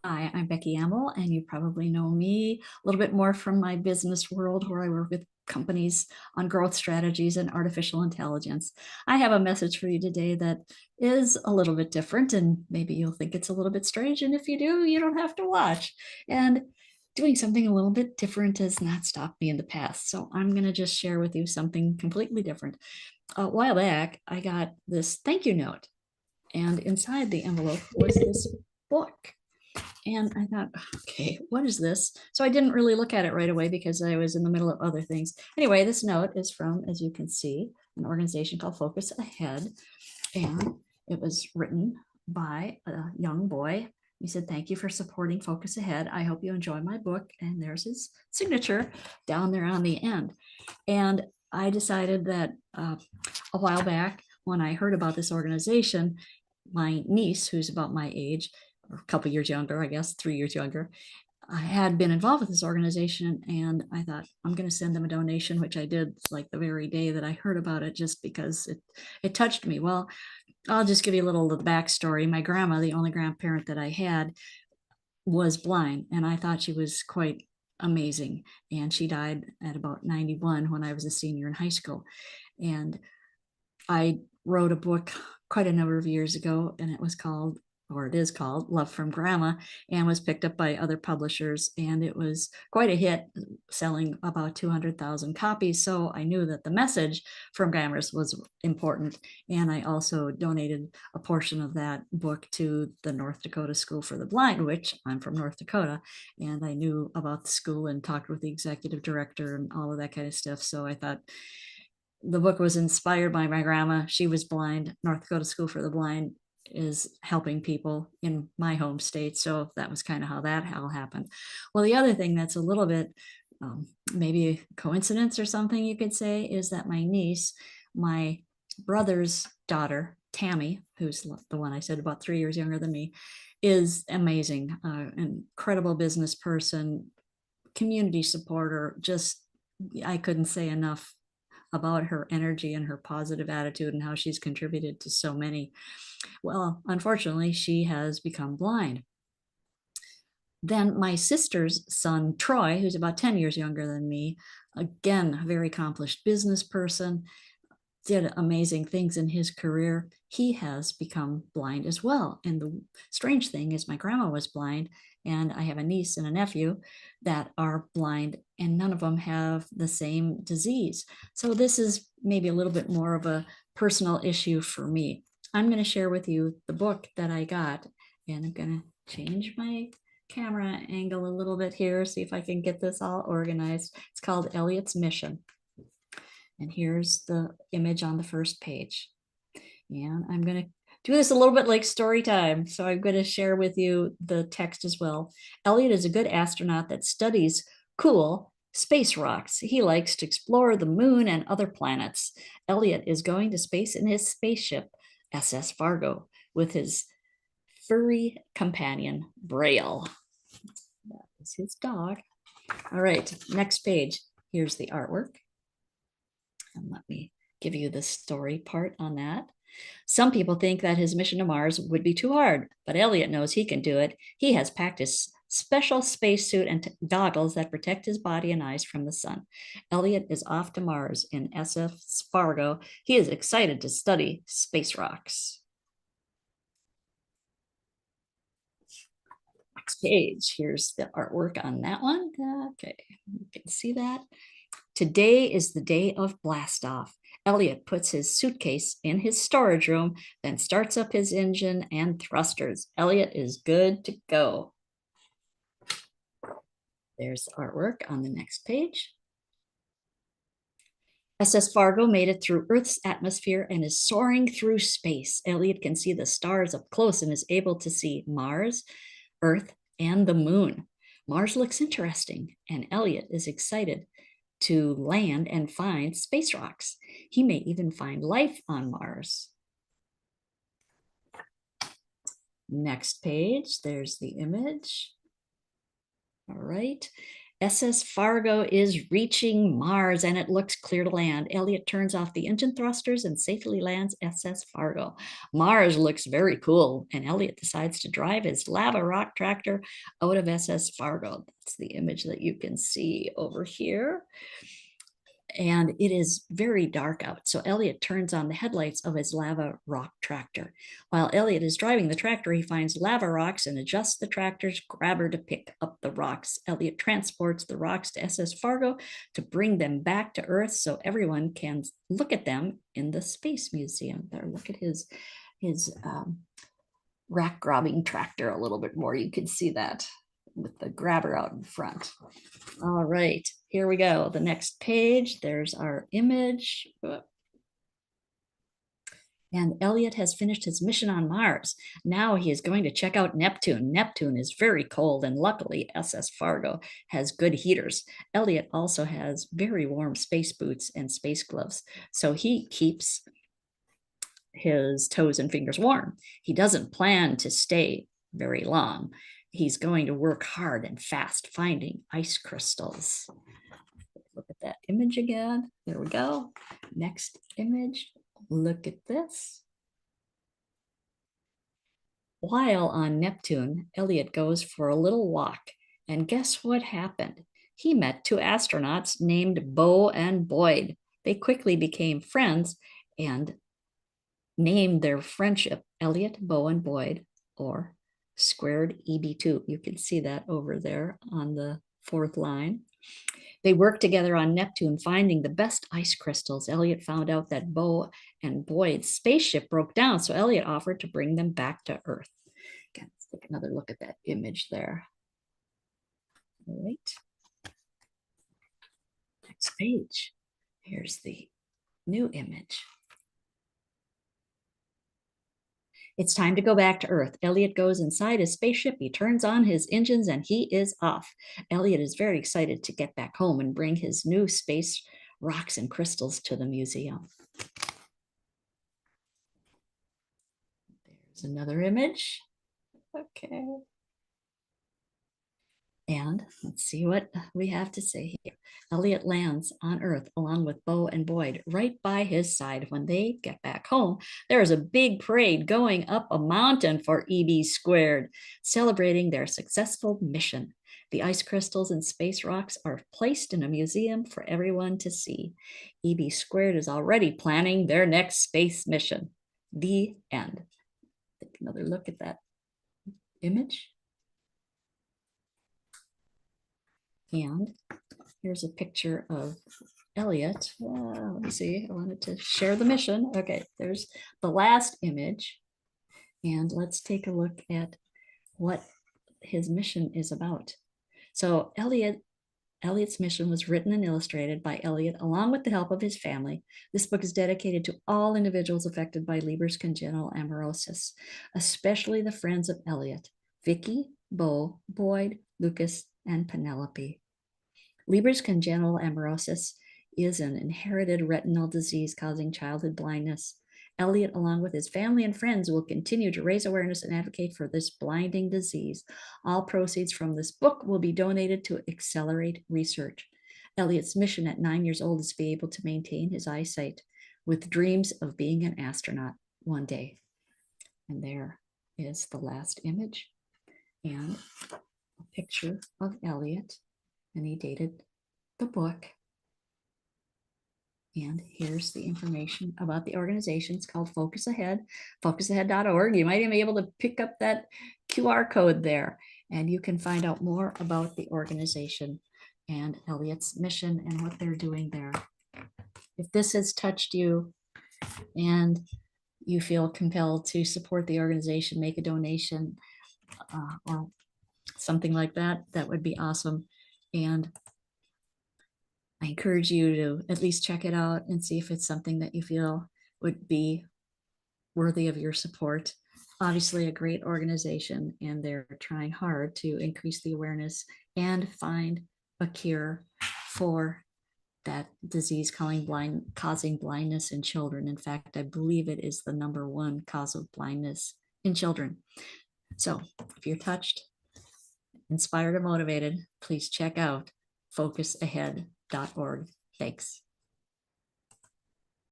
Hi, I'm Becky Amble, and you probably know me a little bit more from my business world where I work with companies on growth strategies and artificial intelligence. I have a message for you today that is a little bit different, and maybe you'll think it's a little bit strange. And if you do, you don't have to watch. And doing something a little bit different has not stopped me in the past. So I'm going to just share with you something completely different. A while back, I got this thank you note, and inside the envelope was this book. And I thought, okay, what is this? So I didn't really look at it right away because I was in the middle of other things. Anyway, this note is from, as you can see, an organization called Focus Ahead. And it was written by a young boy. He said, "Thank you for supporting Focus Ahead. I hope you enjoy my book." And there's his signature down there on the end. And I decided that a while back, when I heard about this organization, my niece, who's about my age, or a couple years younger, I guess, 3 years younger, I had been involved with this organization, and I thought I'm going to send them a donation, which I did like the very day that I heard about it, just because it touched me. Well, I'll just give you a little of the backstory. My grandma, the only grandparent that I had, was blind, and I thought she was quite amazing. And she died at about 91 when I was a senior in high school. And I wrote a book quite a number of years ago, and it was called, or it is called, Love from Grandma, and was picked up by other publishers. And it was quite a hit, selling about 200,000 copies. So I knew that the message from Grandma's was important. And I also donated a portion of that book to the North Dakota School for the Blind, which I'm from North Dakota. And I knew about the school and talked with the executive director and all of that kind of stuff. So I thought, the book was inspired by my grandma. She was blind. North Dakota School for the Blind is helping people in my home state. So that was kind of how that all happened. Well, the other thing that's a little bit maybe a coincidence or something you could say is that my niece, my brother's daughter, Tammy, who's the one I said about 3 years younger than me, is amazing, incredible business person, community supporter. Just, I couldn't say enough about her energy and her positive attitude and how she's contributed to so many. Well, unfortunately, she has become blind. Then my sister's son, Troy, who's about 10 years younger than me, again, a very accomplished business person, did amazing things in his career. He has become blind as well. And the strange thing is, my grandma was blind, and I have a niece and a nephew that are blind, and none of them have the same disease. So this is maybe a little bit more of a personal issue for me. I'm going to share with you the book that I got, and I'm going to change my camera angle a little bit here, see if I can get this all organized. It's called Elliot's Mission. And here's the image on the first page. And I'm going to do this a little bit like story time. So I'm going to share with you the text as well. Elliot is a good astronaut that studies cool space rocks. He likes to explore the moon and other planets. Elliot is going to space in his spaceship, SS Fargo, with his furry companion, Braille. That is his dog. All right, next page. Here's the artwork. And let me give you the story part on that. Some people think that his mission to Mars would be too hard, but Elliot knows he can do it. He has packed his special spacesuit and goggles that protect his body and eyes from the sun. Elliot is off to Mars in SF Fargo. He is excited to study space rocks. Next page. Here's the artwork on that one. Okay, you can see that. Today is the day of blast off. Elliot puts his suitcase in his storage room, then starts up his engine and thrusters. Elliot is good to go. There's the artwork on the next page. SS Fargo made it through Earth's atmosphere and is soaring through space. Elliot can see the stars up close and is able to see Mars, Earth, and the moon. Mars looks interesting, and Elliot is excited to land and find space rocks. He may even find life on Mars. Next page, there's the image. All right. SS Fargo is reaching Mars and it looks clear to land. Elliot turns off the engine thrusters and safely lands SS Fargo. Mars looks very cool, and Elliot decides to drive his lava rock tractor out of SS Fargo. That's the image that you can see over here. And it is very dark out. So Elliot turns on the headlights of his lava rock tractor. While Elliot is driving the tractor, he finds lava rocks and adjusts the tractor's grabber to pick up the rocks. Elliot transports the rocks to SS Fargo to bring them back to Earth so everyone can look at them in the Space Museum. There, look at his rack grabbing tractor a little bit more. You can see that with the grabber out in front. All right, here we go. The next page, there's our image. And Elliot has finished his mission on Mars. Now he is going to check out Neptune. Neptune is very cold, and luckily SS Fargo has good heaters. Elliot also has very warm space boots and space gloves, so he keeps his toes and fingers warm. He doesn't plan to stay very long. He's going to work hard and fast finding ice crystals. Look at that image again. There we go. Next image. Look at this. While on Neptune, Elliot goes for a little walk. And guess what happened? He met two astronauts named Bo and Boyd. They quickly became friends and named their friendship Elliot, Bo, and Boyd, or squared EB2. You can see that over there on the fourth line. They worked together on Neptune, finding the best ice crystals. Elliot found out that Bo and Boyd's spaceship broke down, so Elliot offered to bring them back to Earth. Again, let's take another look at that image there. All right. Next page. Here's the new image. It's time to go back to Earth. Elliot goes inside his spaceship. He turns on his engines and he is off. Elliot is very excited to get back home and bring his new space rocks and crystals to the museum. There's another image. Okay. And let's see what we have to say here. Elliot lands on Earth along with Bo and Boyd right by his side. When they get back home, there is a big parade going up a mountain for EB squared, celebrating their successful mission. The ice crystals and space rocks are placed in a museum for everyone to see. EB squared is already planning their next space mission. The end. Take another look at that image. And here's a picture of Elliot. Let me see, I wanted to share the mission. Okay, there's the last image. And let's take a look at what his mission is about. So Elliot's mission was written and illustrated by Elliot along with the help of his family. This book is dedicated to all individuals affected by Leber's congenital amaurosis, especially the friends of Elliot, Vicky, Bo, Boyd, Lucas, and Penelope. Leber's congenital amaurosis is an inherited retinal disease causing childhood blindness. Elliot, along with his family and friends, will continue to raise awareness and advocate for this blinding disease. All proceeds from this book will be donated to accelerate research. Elliot's mission at 9 years old is to be able to maintain his eyesight with dreams of being an astronaut one day. And there is the last image and a picture of Elliot, and he dated the book. And here's the information about the organization. It's called Focus Ahead, focusahead.org. You might even be able to pick up that QR code there, and you can find out more about the organization and Elliot's mission and what they're doing there. If this has touched you and you feel compelled to support the organization, make a donation or something like that, that would be awesome. And I encourage you to at least check it out and see if it's something that you feel would be worthy of your support. Obviously a great organization, and they're trying hard to increase the awareness and find a cure for that disease causing blindness in children. In fact, I believe it is the #1 cause of blindness in children. So if you're touched, inspired, or motivated, please check out focusahead.org. Thanks.